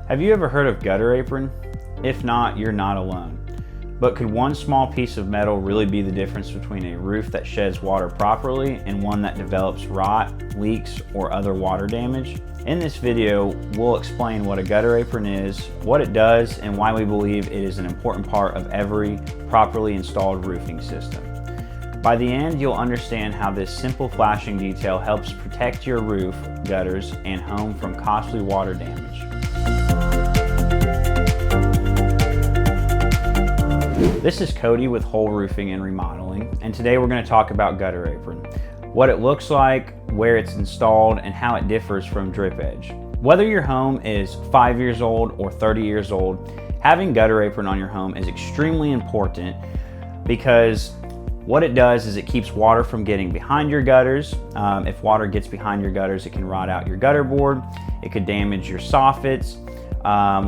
Have you ever heard of gutter apron? If not, you're not alone. But could one small piece of metal really be the difference between a roof that sheds water properly and one that develops rot, leaks, or other water damage? In this video, we'll explain what a gutter apron is, what it does, and why we believe it is an important part of every properly installed roofing system. By the end, you'll understand how this simple flashing detail helps protect your roof, gutters, and home from costly water damage. This is Cody with Hoel Roofing and Remodeling, and today we're going to talk about gutter apron, what it looks like, where it's installed, and how it differs from drip edge. Whether your home is 5 years old or 30 years old, having gutter apron on your home is extremely important because what it does is it keeps water from getting behind your gutters. If water gets behind your gutters, it can rot out your gutter board, it could damage your soffits.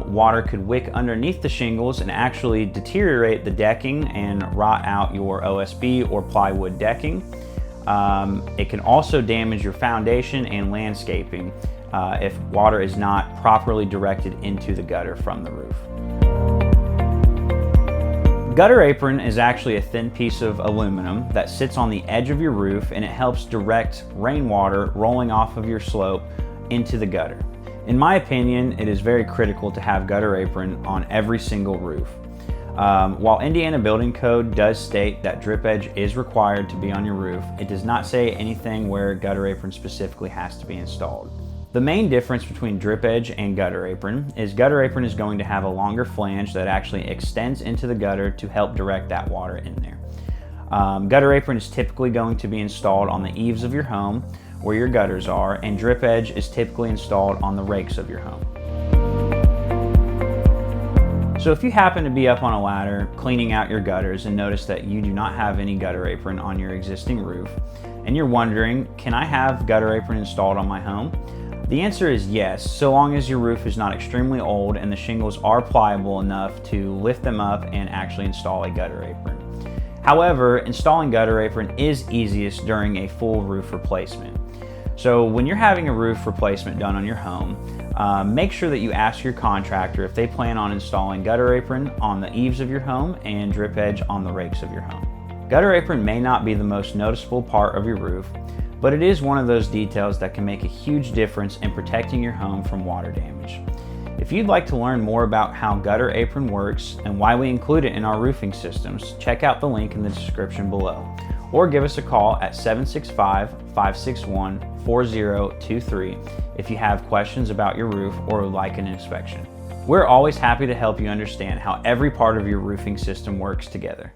Water could wick underneath the shingles and actually deteriorate the decking and rot out your OSB or plywood decking. It can also damage your foundation and landscaping if water is not properly directed into the gutter from the roof. Gutter apron is actually a thin piece of aluminum that sits on the edge of your roof, and it helps direct rainwater rolling off of your slope into the gutter. In my opinion, it is very critical to have gutter apron on every single roof. While Indiana Building Code does state that drip edge is required to be on your roof, it does not say anything where gutter apron specifically has to be installed. The main difference between drip edge and gutter apron is gutter apron is going to have a longer flange that actually extends into the gutter to help direct that water in there. Gutter apron is typically going to be installed on the eaves of your home where your gutters are, and drip edge is typically installed on the rakes of your home. So if you happen to be up on a ladder cleaning out your gutters and notice that you do not have any gutter apron on your existing roof, and you're wondering, can I have gutter apron installed on my home? The answer is yes, so long as your roof is not extremely old and the shingles are pliable enough to lift them up and actually install a gutter apron. However, installing gutter apron is easiest during a full roof replacement. So when you're having a roof replacement done on your home, make sure that you ask your contractor if they plan on installing gutter apron on the eaves of your home and drip edge on the rakes of your home. Gutter apron may not be the most noticeable part of your roof, but it is one of those details that can make a huge difference in protecting your home from water damage. If you'd like to learn more about how gutter apron works and why we include it in our roofing systems, check out the link in the description below, or give us a call at 765-561-4023 if you have questions about your roof or would like an inspection. We're always happy to help you understand how every part of your roofing system works together.